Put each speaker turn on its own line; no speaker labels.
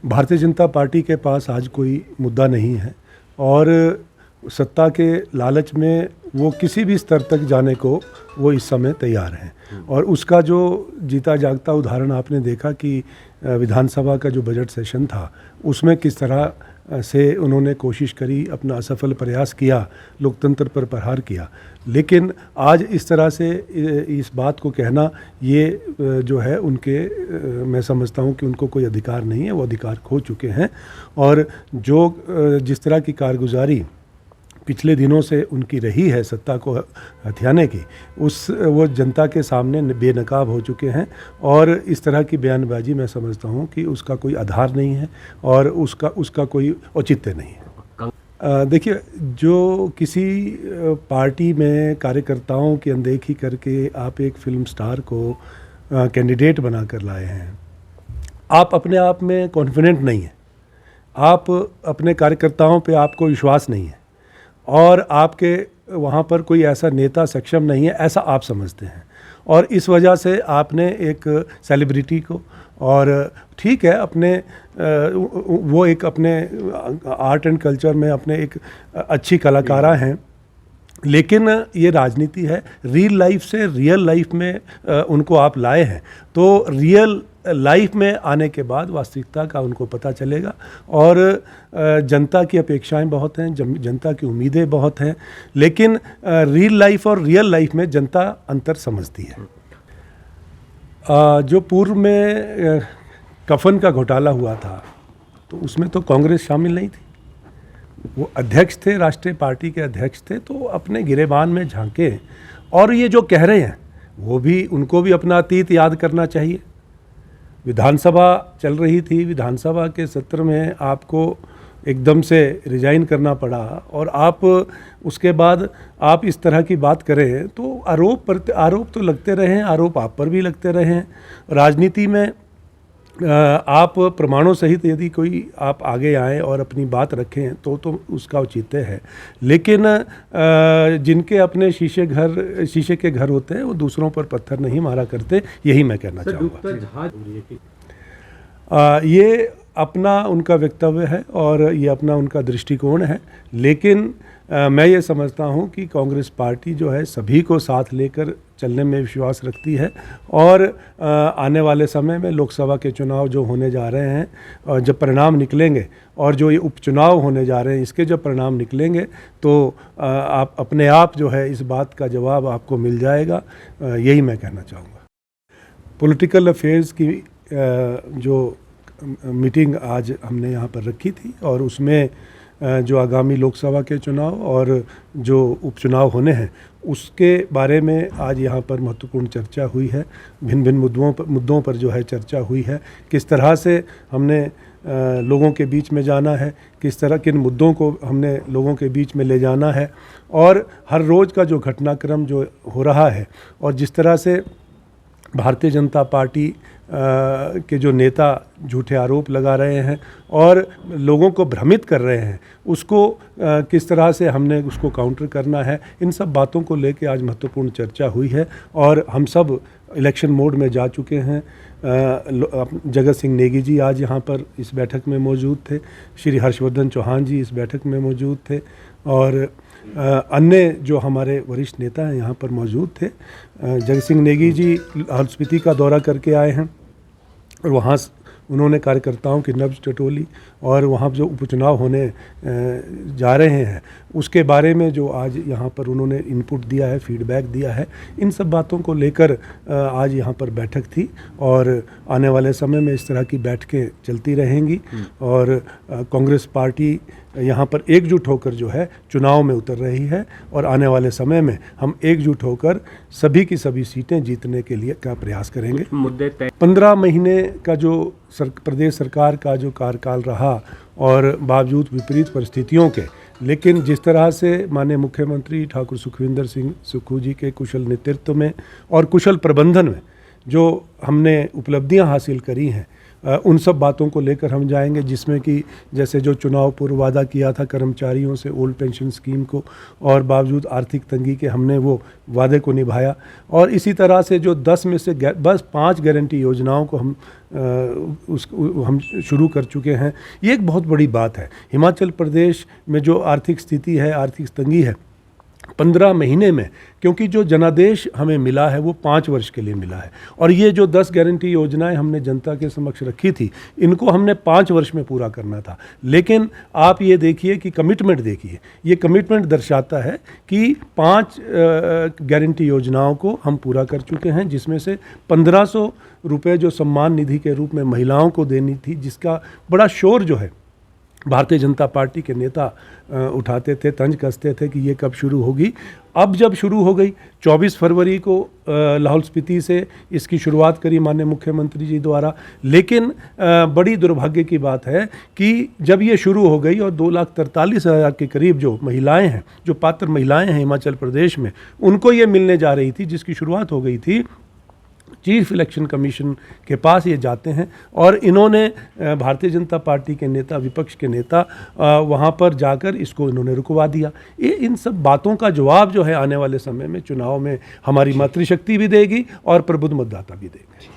Bharatiya Janata party के पास आज कोई मुद्दा नहीं है और सत्ता के लालच में वो किसी भी स्तर तक जाने को वो इस समय तैयार हैं। और उसका जो जीता जागता उदाहरण आपने देखा कि विधानसभा का जो बजट सेशन था उसमें किस तरह से उन्होंने कोशिश करी, अपना असफल प्रयास किया, लोकतंत्र पर प्रहार किया। लेकिन आज इस तरह से इस बात को कहना ये जो है उनके मैं समझता हूँ कि उनको कोई अधिकार नहीं है, वो अधिकार खो चुके हैं। और जो जिस तरह की कारगुजारी पिछले दिनों से उनकी रही है सत्ता को हथियाने की, वो जनता के सामने बेनकाब हो चुके हैं। और इस तरह की बयानबाजी मैं समझता हूँ कि उसका कोई आधार नहीं है और उसका कोई औचित्य नहीं है। देखिए, जो किसी पार्टी में कार्यकर्ताओं की अनदेखी करके आप एक फिल्म स्टार को कैंडिडेट बना कर लाए हैं, आप अपने आप में कॉन्फिडेंट नहीं हैं, आप अपने कार्यकर्ताओं पे आपको विश्वास नहीं है और आपके वहाँ पर कोई ऐसा नेता सक्षम नहीं है ऐसा आप समझते हैं। और इस वजह से आपने एक सेलिब्रिटी को, और ठीक है अपने वो एक अपने आर्ट एंड कल्चर में अपने एक अच्छी कलाकारा हैं, लेकिन ये राजनीति है। रियल लाइफ से रियल लाइफ में उनको आप लाए हैं, तो रियल लाइफ में आने के बाद वास्तविकता का उनको पता चलेगा। और जनता की अपेक्षाएं बहुत हैं, जनता की उम्मीदें बहुत हैं, लेकिन रियल लाइफ और रियल लाइफ में जनता अंतर समझती है। जो पूर्व में कफन का घोटाला हुआ था तो उसमें तो कांग्रेस शामिल नहीं थी, वो अध्यक्ष थे, राष्ट्रीय पार्टी के अध्यक्ष थे, तो अपने गिरेबान में झांके। और ये जो कह रहे हैं वो भी, उनको भी अपना अतीत याद करना चाहिए। विधानसभा चल रही थी, विधानसभा के सत्र में आपको एकदम से रिजाइन करना पड़ा और आप उसके बाद आप इस तरह की बात करें तो आरोप तो लगते रहे, आरोप आप पर भी लगते रहे। राजनीति में आप प्रमाणों सहित यदि कोई आप आगे आएँ और अपनी बात रखें तो उसका औचित्य है। लेकिन जिनके अपने शीशे के घर होते हैं वो दूसरों पर पत्थर नहीं मारा करते, यही मैं कहना चाहूँगा। ये अपना उनका वक्तव्य है और ये अपना उनका दृष्टिकोण है, लेकिन मैं ये समझता हूँ कि कांग्रेस पार्टी जो है सभी को साथ लेकर चलने में विश्वास रखती है। और आने वाले समय में लोकसभा के चुनाव जो होने जा रहे हैं और जब परिणाम निकलेंगे और जो ये उपचुनाव होने जा रहे हैं इसके जब परिणाम निकलेंगे तो आप अपने आप जो है इस बात का जवाब आपको मिल जाएगा, यही मैं कहना चाहूँगा। पॉलिटिकल अफेयर्स की जो मीटिंग आज हमने यहाँ पर रखी थी और उसमें जो आगामी लोकसभा के चुनाव और जो उपचुनाव होने हैं उसके बारे में आज यहाँ पर महत्वपूर्ण चर्चा हुई है। भिन्न भिन्न मुद्दों पर जो है चर्चा हुई है, किस तरह से हमने लोगों के बीच में जाना है, किस तरह किन मुद्दों को हमने लोगों के बीच में ले जाना है। और हर रोज़ का जो घटनाक्रम जो हो रहा है और जिस तरह से भारतीय जनता पार्टी के जो नेता झूठे आरोप लगा रहे हैं और लोगों को भ्रमित कर रहे हैं, उसको किस तरह से हमने उसको काउंटर करना है, इन सब बातों को लेकर आज महत्वपूर्ण चर्चा हुई है। और हम सब इलेक्शन मोड में जा चुके हैं। जगत सिंह नेगी जी आज यहाँ पर इस बैठक में मौजूद थे, श्री हर्षवर्धन चौहान जी इस बैठक में मौजूद थे और अन्य जो हमारे वरिष्ठ नेता हैं यहाँ पर मौजूद थे। जगत सिंह नेगी जी लाहौल स्पीति का दौरा करके आए हैं और वहाँ उन्होंने कार्यकर्ताओं की नब्ज टटोली और वहाँ जो उपचुनाव होने जा रहे हैं उसके बारे में जो आज यहाँ पर उन्होंने इनपुट दिया है, फीडबैक दिया है, इन सब बातों को लेकर आज यहाँ पर बैठक थी। और आने वाले समय में इस तरह की बैठकें चलती रहेंगी और कांग्रेस पार्टी यहाँ पर एकजुट होकर जो है चुनाव में उतर रही है और आने वाले समय में हम एकजुट होकर सभी की सभी सीटें जीतने के लिए का प्रयास करेंगे। 15 महीने का जो प्रदेश सरकार का जो कार्यकाल रहा और बावजूद विपरीत परिस्थितियों के, लेकिन जिस तरह से माननीय मुख्यमंत्री ठाकुर सुखविंदर सिंह सुक्खू जी के कुशल नेतृत्व में और कुशल प्रबंधन में जो हमने उपलब्धियां हासिल करी हैं उन सब बातों को लेकर हम जाएंगे, जिसमें कि जैसे जो चुनाव पूर्व वादा किया था कर्मचारियों से ओल्ड पेंशन स्कीम को, और बावजूद आर्थिक तंगी के हमने वो वादे को निभाया। और इसी तरह से जो 10 में से बस 5 गारंटी योजनाओं को हम शुरू कर चुके हैं। ये एक बहुत बड़ी बात है। हिमाचल प्रदेश में जो आर्थिक स्थिति है, आर्थिक तंगी है, 15 महीने में, क्योंकि जो जनादेश हमें मिला है वो 5 वर्ष के लिए मिला है, और ये जो 10 गारंटी योजनाएं हमने जनता के समक्ष रखी थी, इनको हमने 5 वर्ष में पूरा करना था। लेकिन आप ये देखिए कि कमिटमेंट देखिए, ये कमिटमेंट दर्शाता है कि 5 गारंटी योजनाओं को हम पूरा कर चुके हैं, जिसमें से 1500 रुपये जो सम्मान निधि के रूप में महिलाओं को देनी थी, जिसका बड़ा शोर जो है भारतीय जनता पार्टी के नेता उठाते थे, तंज कसते थे कि ये कब शुरू होगी। अब जब शुरू हो गई, 24 फरवरी को लाहौल स्पीति से इसकी शुरुआत करी माननीय मुख्यमंत्री जी द्वारा। लेकिन बड़ी दुर्भाग्य की बात है कि जब ये शुरू हो गई और 2,43,000 के करीब जो महिलाएं हैं, जो पात्र महिलाएं हैं हिमाचल प्रदेश में, उनको ये मिलने जा रही थी, जिसकी शुरुआत हो गई थी, चीफ इलेक्शन कमीशन के पास ये जाते हैं, और इन्होंने भारतीय जनता पार्टी के नेता, विपक्ष के नेता वहाँ पर जाकर इसको इन्होंने रुकवा दिया। ये इन सब बातों का जवाब जो है आने वाले समय में चुनाव में हमारी मातृशक्ति भी देगी और प्रबुद्ध मतदाता भी देगा।